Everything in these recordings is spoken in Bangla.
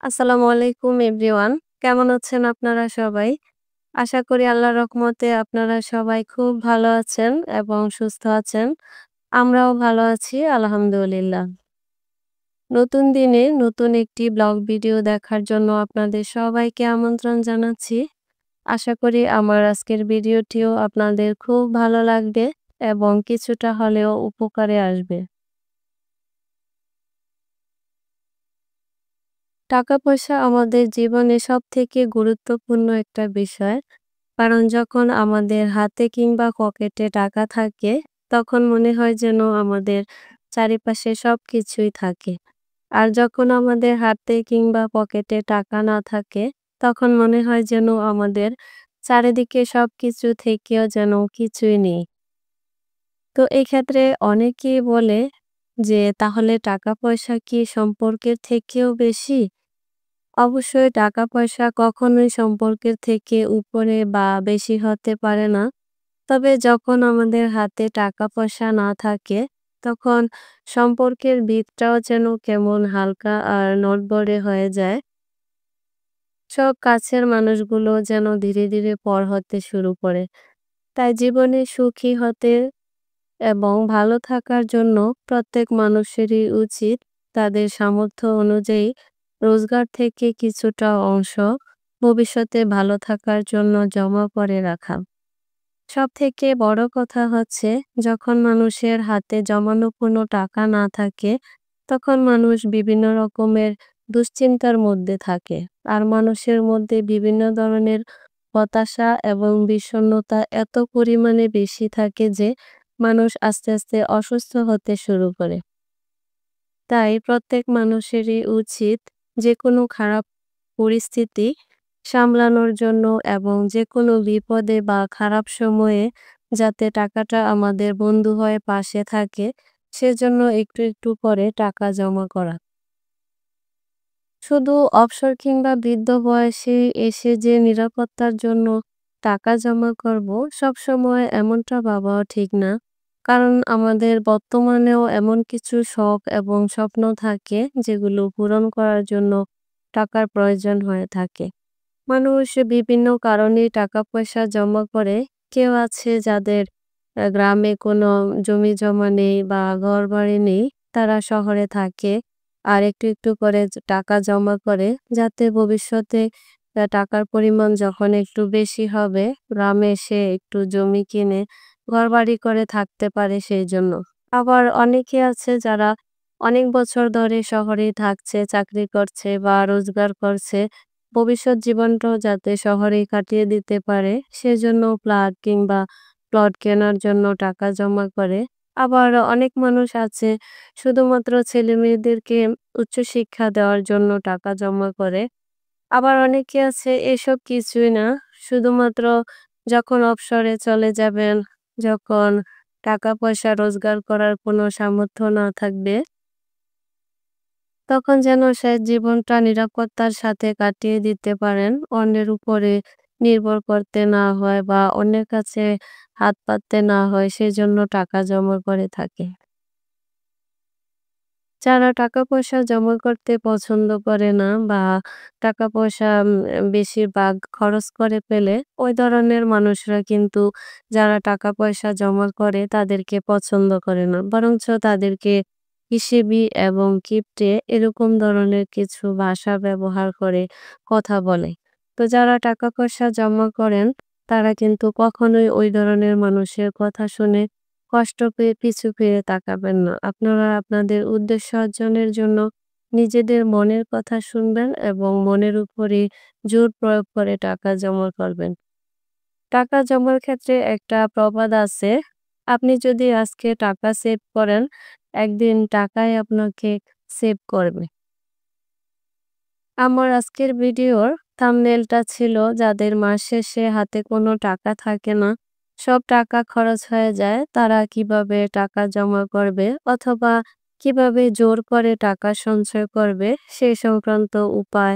আসসালামু আলাইকুম এভরিওয়ান। কেমন আছেন আপনারা সবাই? আশা করি আল্লাহর রহমতে আপনারা সবাই খুব ভালো আছেন এবং সুস্থ আছেন। আমরাও ভালো আছি আলহামদুলিল্লাহ। নতুন দিনে নতুন একটি ব্লগ ভিডিও দেখার জন্য আপনাদের সবাইকে আমন্ত্রণ জানাচ্ছি। আশা করি আমার আজকের ভিডিওটিও আপনাদের খুব ভালো লাগবে এবং কিছুটা হলেও উপকারে আসবে। টাকা-পয়সা আমাদের জীবনে সবথেকে গুরুত্বপূর্ণ একটা বিষয়। কারণ যখন আমাদের হাতে কিংবা পকেটে টাকা থাকে, তখন মনে হয় যেন আমাদের চারিপাশে সবকিছুই থাকে। আর যখন আমাদের হাতে কিংবা পকেটে টাকা না থাকে, তখন মনে হয় যেন আমাদের চারিদিকে সবকিছু থেকেও যেন কিছুই নেই। তো এক্ষেত্রে অনেকেই বলে যে, তাহলে টাকা-পয়সা কি সম্পর্কের থেকেও বেশি? অবশ্যই টাকা-পয়সা কখনোই সম্পর্কের থেকে উপরে বা বেশি হতে পারে না। তবে যখন আমাদের হাতে টাকা-পয়সা না থাকে, তখন সম্পর্কের ভিতটাও যেন কেমন হালকা আর নড়বড়ে হয়ে যায়। সব কাছের মানুষগুলো যেন ধীরে, ধীরে পর হতে শুরু করে। তাই জীবনে সুখী হতে এবং ভালো থাকার জন্য প্রত্যেক মানুষেরই উচিত তাদের সামর্থ্য অনুযায়ী রোজগার থেকে কিছুটা অংশ ভবিষ্যতে ভালো থাকার জন্য জমা করে রাখা। সবথেকে বড় কথা হচ্ছে যখন মানুষের হাতে জমানো কোনো টাকা না থাকে, তখন মানুষ বিভিন্ন রকমের দুশ্চিন্তার মধ্যে থাকে। আর মানুষের মধ্যে বিভিন্ন ধরনের হতাশা এবং বিষণ্ণতা এত পরিমাণে বেশি থাকে যে মানুষ আস্তে, আস্তে অসুস্থ হতে শুরু করে। তাই প্রত্যেক মানুষেরই উচিত যেকোনো খারাপ পরিস্থিতি সামলানোর জন্য এবং যেকোনো বিপদে বা খারাপ সময়ে যাতে টাকাটা আমাদের বন্ধু হয়ে পাশে থাকে, সেজন্য একটু, একটু করে টাকা জমা করা। শুধু অবসর কিংবা বৃদ্ধ বয়সে এসে যে নিরাপত্তার জন্য টাকা জমা করব, সবসময় এমনটা ভাবাও ঠিক না। কারণ আমাদের বর্তমানেও এমন কিছু শখ এবং স্বপ্ন থাকে যেগুলো পূরণ করার জন্য টাকার প্রয়োজন হয়ে থাকে। মানুষ বিভিন্ন কারণে টাকা-পয়সা জমা করে। কেউ আছে যাদের গ্রামে কোনো জমি-জমা নেই বা ঘরবাড়ি নেই, তারা শহরে থাকে। আর একটু, একটু করে টাকা জমা করে যাতে ভবিষ্যতে টাকার পরিমাণ যখন একটু বেশি হবে, গ্রামে এসে একটু জমি কিনে ঘরবাড়ি করে থাকতে পারে সেইজন্য। আবার অনেকে আছে যারা অনেক বছর ধরে শহরেই থাকছে, চাকরি করছে বা রোজগার করছে। ভবিষ্যৎ জীবনটাও যাতে শহরেই কাটিয়ে দিতে পারে সেজন্য ফ্ল্যাট কিংবা প্লট কেনার জন্য টাকা জমা করে। আবার অনেক মানুষ আছে শুধুমাত্র ছেলেমেয়েদেরকে উচ্চশিক্ষা দেওয়ার জন্য টাকা জমা করে। আবার অনেকে আছে এসব কিছুই না, শুধুমাত্র যখন অবসরে চলে যাবেন, যখন টাকা পয়সা রোজগার করার কোনো সামর্থ্য না থাকবে, তখন যেন সে জীবনটা নিরাপত্তার সাথে কাটিয়ে দিতে পারেন। অন্যের উপরে নির্ভর করতে না হয় বা অন্যের কাছে হাত পাততে না হয় সেজন্য টাকা জমা করে থাকে। যারা টাকা-পয়সা জমা করতে পছন্দ করে না বা টাকা-পয়সা বেশিরভাগ খরচ করে ফেলে, ওই ধরনের মানুষরা কিন্তু যারা টাকা-পয়সা জমা করে তাদেরকে পছন্দ করে না। বরঞ্চ তাদেরকে হিসেবি এবং কিপটে এরকম ধরনের কিছু ভাষা ব্যবহার করে কথা বলে। তো যারা টাকা-পয়সা জমা করেন তারা কিন্তু কখনোই ওই ধরনের মানুষের কথা শুনে কষ্ট পেয়ে পিছু ফিরে তাকাবেন না। আপনারা আপনাদের উদ্দেশ্য অর্জনের জন্য নিজেদের মনের কথা শুনবেন এবং মনের উপরে জোর প্রয়োগ করে টাকা জমা করবেন। টাকা জমার ক্ষেত্রে একটা প্রবাদ আছে, আপনি যদি আজকে টাকা সেভ করেন, একদিন টাকাই আপনাকে সেভ করবে। আমার আজকের ভিডিওর থাম্বনেইলটা ছিল যাদের মাস শেষে হাতে কোনো টাকা থাকে না, সব টাকা খরচ হয়ে যায়, তারা কিভাবে টাকা জমা করবে অথবা কিভাবে জোর করে টাকা সঞ্চয় করবে সেই সংক্রান্ত উপায়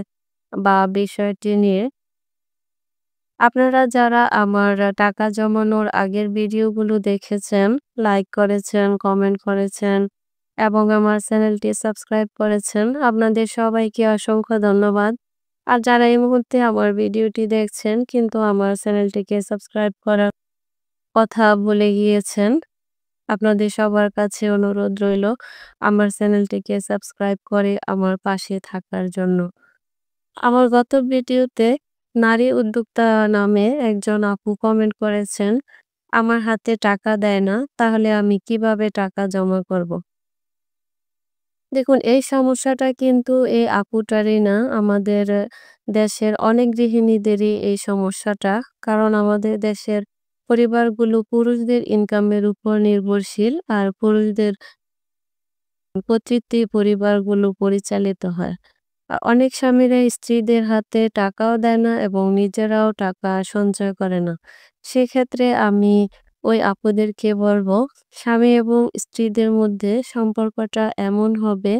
বা বিষয়টি নিয়ে। আপনারা যারা আমার টাকা জমানোর আগের ভিডিওগুলো দেখেছেন, লাইক করেছেন, কমেন্ট করেছেন এবং আমার চ্যানেলটি সাবস্ক্রাইব করেছেন। আপনাদের সবাইকে অসংখ্য ধন্যবাদ। আর যারা এই মুহূর্তে আমার ভিডিওটি দেখছেন কিন্তু আমার চ্যানেলটিকে সাবস্ক্রাইব করার কথা ভুলে গিয়েছেন, আপনাদের সবার কাছে অনুরোধ রইল আমার চ্যানেলটিকে সাবস্ক্রাইব করে আমার পাশে থাকার জন্য। আমার গত ভিডিওতে নারী উদ্যোক্তা নামে একজন আপু কমেন্ট করেছেন, আমার হাতে টাকা দেয় না, তাহলে আমি কিভাবে টাকা জমা করব? দেখুন, এই সমস্যাটা কিন্তু এই আপুটারই না, আমাদের দেশের অনেক গৃহিণীদেরই এই সমস্যাটা। কারণ আমাদের দেশের পরিবারগুলো পুরুষদের ইনকামের উপর নির্ভরশীল। আর পুরুষদের কর্তৃত্বে পরিবারগুলো পরিচালিত হয়। অনেক স্বামীরা স্ত্রীদের হাতে টাকাও দেয় না এবং নিজেরাও টাকা সঞ্চয় করে না। সেক্ষেত্রে আমি ওই আপুদেরকে বলব, স্বামী এবং স্ত্রীদের মধ্যে সম্পর্কটা এমন হবে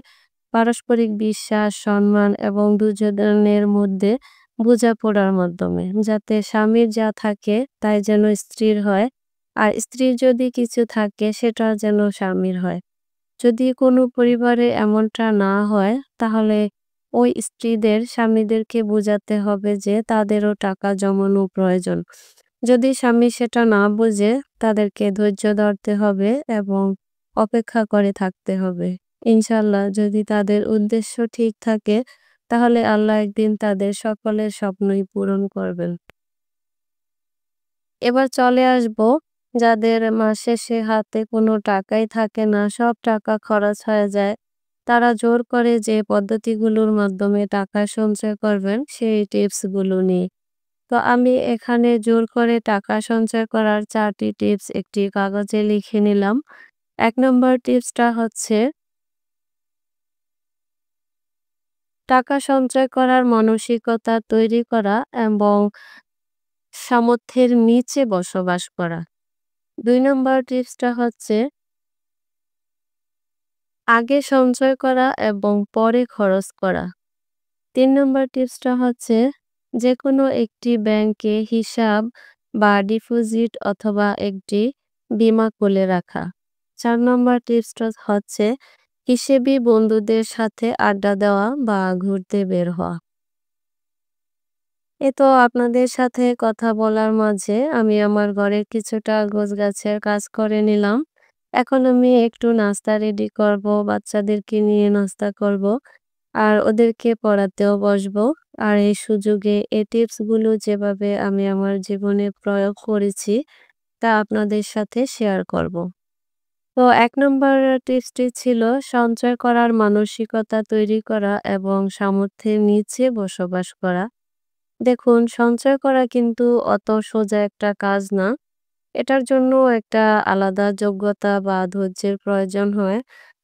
পারস্পরিক বিশ্বাস, সম্মান এবং দুজনের মধ্যে বোঝাপড়ার মাধ্যমে। যাতে স্বামীর যা থাকে তাই যেন স্ত্রীর হয়, আর স্ত্রীর যদি কিছু থাকে সেটা যেন স্বামীর হয়। যদি কোনো পরিবারে এমনটা না হয়, তাহলে ওই স্ত্রীদের স্বামীদেরকে বোঝাতে হবে যে তাদেরও টাকা জমানো প্রয়োজন। যদি স্বামী সেটা না বোঝে, তাদেরকে ধৈর্য ধরতে হবে এবং অপেক্ষা করে থাকতে হবে। ইনশাল্লাহ যদি তাদের উদ্দেশ্য ঠিক থাকে, তাহলে আল্লাহ একদিন তাদের সকলের স্বপ্নই পূরণ করবেন। এবার চলে আসবো যাদের মাস শেষে হাতে কোনো টাকাই থাকে না, সব টাকা খরচ হয়ে যায়। তারা জোর করে যে পদ্ধতিগুলোর মাধ্যমে টাকা সঞ্চয় করবেন সেই টিপসগুলো নিয়ে। তো আমি এখানে জোর করে টাকা সঞ্চয় করার ৪টি টিপস একটি কাগজে লিখে নিলাম। ১ নম্বর টিপসটা হচ্ছে টাকা সঞ্চয় করার মানসিকতা তৈরি করা এবং সামর্থ্যের নিচে বসবাস করা। ২ নম্বর টিপসটা হচ্ছে আগে সঞ্চয় করা এবং পরে খরচ করা। ৩ নম্বর টিপসটা হচ্ছে যেকোনো একটি ব্যাংকে হিসাব বা ডিপোজিট অথবা একটি বীমা খুলে রাখা। ৪ নম্বর টিপসটা হচ্ছে হিসেবি বন্ধুদের সাথে আড্ডা দেওয়া বা ঘুরতে বের হওয়া। তো আপনাদের সাথে কথা বলার মাঝে আমি আমার ঘরের কিছুটা গোছগাছের কাজ করে নিলাম। এখন আমি একটু নাস্তা রেডি করব, বাচ্চাদেরকে নিয়ে নাস্তা করব। আর ওদেরকে পড়াতেও বসবো। আর এই সুযোগে এই টিপসগুলো যেভাবে আমি আমার জীবনে প্রয়োগ করেছি তা আপনাদের সাথে শেয়ার করব। তো ১ নম্বর টিপসটি ছিল সঞ্চয় করার মানসিকতা তৈরি করা এবং সামর্থ্যের নিচে বসবাস করা। দেখুন, সঞ্চয় করা কিন্তু অত সোজা একটা কাজ না। এটার জন্য একটা আলাদা যোগ্যতা বা ধৈর্যের প্রয়োজন হয়।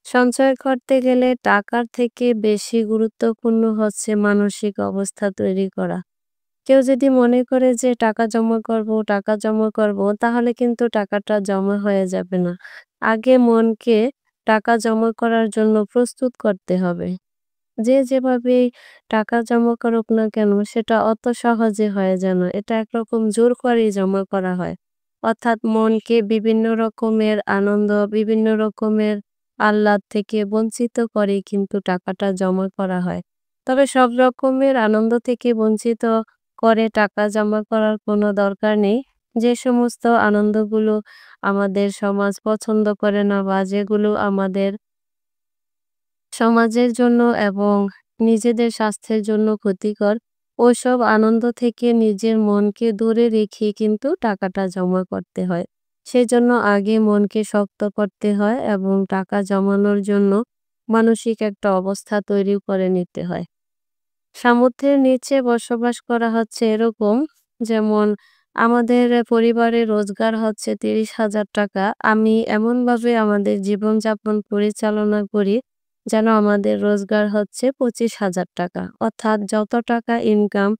সঞ্চয় করতে গেলে টাকার থেকে বেশি গুরুত্বপূর্ণ হচ্ছে মানসিক অবস্থা তৈরি করা। কেউ যদি মনে করে যে টাকা জমা করব, তাহলে কিন্তু টাকাটা জমা হয়ে যাবে না। আগে মনকে টাকা জমা করার জন্য প্রস্তুত করতে হবে। যে যেভাবেই টাকা জমা করুক না কেন সেটা অত সহজে হয়ে যায় না। এটা একরকম জোর করেই জমা করা হয়। অর্থাৎ মনকে বিভিন্ন রকমের আনন্দ, বিভিন্ন রকমের আহ্লাদ থেকে বঞ্চিত করেই কিন্তু টাকাটা জমা করা হয়। তবে সব রকমের আনন্দ থেকে বঞ্চিত করে টাকা জমা করার কোনো দরকার নেই। যে সমস্ত আনন্দগুলো আমাদের সমাজ পছন্দ করে না বা যেগুলো আমাদের সমাজের জন্য এবং নিজেদের স্বাস্থ্যের জন্য ক্ষতিকর, ওইসব আনন্দ থেকে নিজের মনকে দূরে রেখে কিন্তু টাকাটা জমা করতে হয়। সেজন্য আগে মনকে শক্ত করতে হয় এবং টাকা জমানোর জন্য মানসিক একটা অবস্থা তৈরি করে নিতে হয়। সামর্থ্যের নিচে বসবাস করা হচ্ছে এরকম, যেমন আমাদের পরিবারে রোজগার হচ্ছে ৩০,০০০ টাকা। আমি এমনভাবে আমাদের জীবনযাপন পরিচালনা করি যেন আমাদের রোজগার হচ্ছে ২৫,০০০ টাকা। অর্থাৎ যত টাকা ইনকাম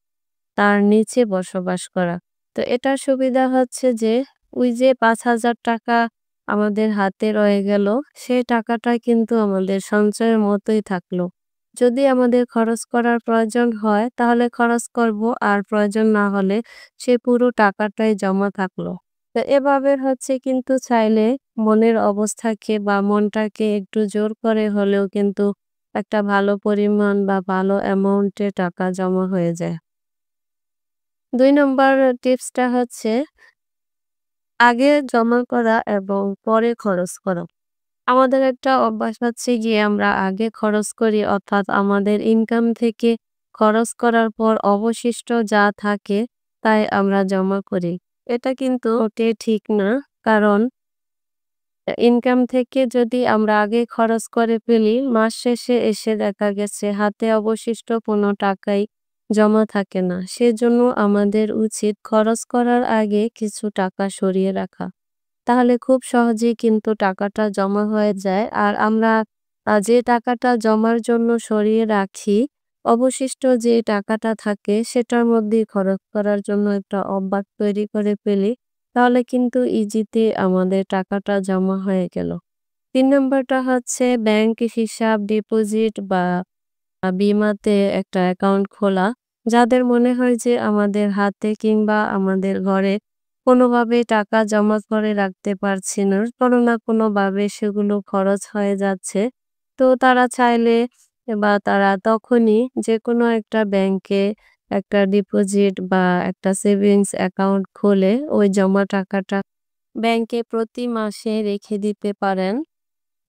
তার নিচে বসবাস করা। তো এটার সুবিধা হচ্ছে যে ওই যে ৫,০০০ টাকা আমাদের হাতে রয়ে গেল, সেই টাকাটা কিন্তু আমাদের সঞ্চয়ের মতোই থাকলো। যদি আমাদের খরচ করার প্রয়োজন হয় তাহলে খরচ করব, আর প্রয়োজন না হলে সে পুরো টাকাটাই জমা থাকলো। তো এভাবে কিন্তু চাইলে মনের অবস্থাকে বা মনটাকে একটু জোর করে হলেও কিন্তু একটা ভালো পরিমাণ বা ভালো অ্যামাউন্টে টাকা জমা হয়ে যায়। ২ নম্বর টিপসটা আগে জমা করা এবং পরে খরচ করা। আমাদের একটা অভ্যাস গিয়ে আমরা আগে খরচ করি, অর্থাৎ আমাদের ইনকাম থেকে খরচ করার পর অবশিষ্ট যা থাকে তাই আমরা জমা করি। এটা কিন্তু মোটেই ঠিক না। কারণ ইনকাম থেকে যদি আমরা আগে খরচ করে ফেলি, মাস শেষে এসে দেখা গেছে হাতে অবশিষ্ট কোনো টাকাই জমা থাকে না। সেজন্য আমাদের উচিত খরচ করার আগে কিছু টাকা সরিয়ে রাখা। তাহলে খুব সহজেই কিন্তু টাকাটা জমা হয়ে যায়। আর আমরা যে টাকাটা জমার জন্য সরিয়ে রাখি, অবশিষ্ট যে টাকাটা থাকে সেটার মধ্যেই খরচ করার জন্য একটা অভ্যাস তৈরি করে ফেলি। তাহলে কিন্তু ইজিতে আমাদের টাকাটা জমা হয়ে গেল। ৩ নাম্বারটা ব্যাংক হিসাব, ডিপোজিট বা বিমাতে একটা অ্যাকাউন্ট খোলা। যাদের মনে হয় যে আমাদের হাতে কিংবা আমাদের ঘরে কোনোভাবে টাকা জমা করে রাখতে পারছি না, কোনো না কোনোভাবে সেগুলো খরচ হয়ে যাচ্ছে। তো তারা চাইলে বা তারা তখনই যেকোনো একটা ব্যাংকে একটা ডিপোজিট বা একটা সেভিংস অ্যাকাউন্ট খুলে ওই জমা টাকাটা ব্যাংকে প্রতি মাসে রেখে দিতে পারেন।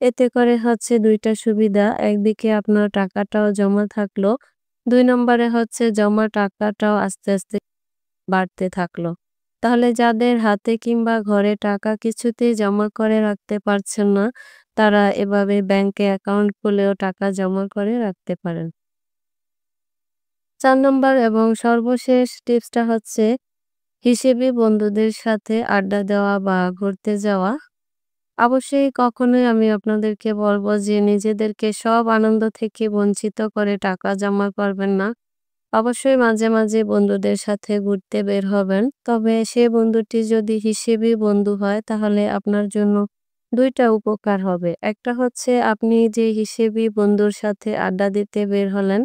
এতে করে ২ টা সুবিধা। একদিকে আপনার টাকাটাও জমা থাকলো। ২ নম্বরে জমা টাকাটাও আস্তে, আস্তে বাড়তে থাকলো। তাহলে যাদের হাতে কিংবা ঘরে টাকা কিছুতেই জমা করে রাখতে পারছেন না, তারা এভাবে ব্যাংকে অ্যাকাউন্ট খুলেও টাকা জমা করে রাখতে পারেন। ৪ নম্বর এবং সর্বশেষ টিপসটা হিসেবে বন্ধুদের সাথে আড্ডা দেওয়া বা ঘুরতে যাওয়া। অবশ্যই কখনোই আমি আপনাদেরকে বলব যে নিজেদেরকে সব আনন্দ থেকে বঞ্চিত করে টাকা জমা করবেন না। অবশ্যই মাঝে, মাঝে বন্ধুদের সাথে ঘুরতে বের হবেন। তবে সে বন্ধুটি যদি হিসেবি বন্ধু হয় তাহলে আপনার জন্য ২ টা উপকার হবে। একটা আপনি যে হিসেবি বন্ধুর সাথে আড্ডা দিতে বের হলেন,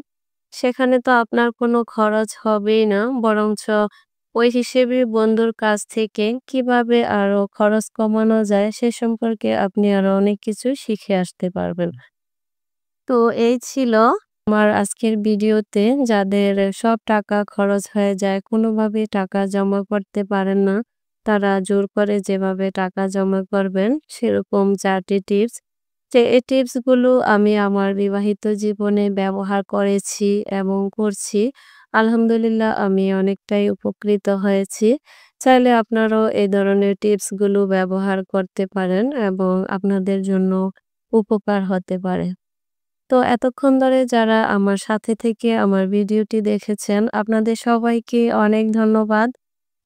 সেখানে তো আপনার কোনো খরচ হবেই না। বরঞ্চ ওই হিসেবি বন্ধুর কাছ থেকে কিভাবে আরো খরচ কমানো যায় সে সম্পর্কে আপনি আরো অনেক কিছু শিখে আসতে পারবেন। তো এই ছিল আমার আজকের ভিডিওতে। যাদের সব টাকা খরচ হয়ে যায়, কোনোভাবে টাকা জমা করতে পারেন না, তারা জোর করে যেভাবে টাকা জমা করবেন সেরকম ৪ টি টিপস। যে এই টিপসগুলো আমি আমার বিবাহিত জীবনে ব্যবহার করেছি এবং করছি। আলহামদুলিল্লাহ আমি অনেকটাই উপকৃত হয়েছি। চাইলে আপনারাও এই ধরনের টিপসগুলো ব্যবহার করতে পারেন এবং আপনাদের জন্য উপকার হতে পারে। তো এতক্ষণ ধরে যারা আমার সাথে থেকে আমার ভিডিওটি দেখেছেন, আপনাদের সবাইকে অনেক ধন্যবাদ।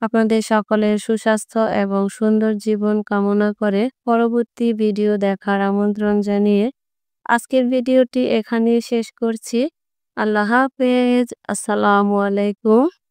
আপনাদের সকলের সুস্বাস্থ্য এবং সুন্দর জীবন কামনা করে পরবর্তী ভিডিও দেখার আমন্ত্রণ জানিয়ে আজকের ভিডিওটি এখানেই শেষ করছি। আল্লাহ হাফেজ। আসসালামু আলাইকুম।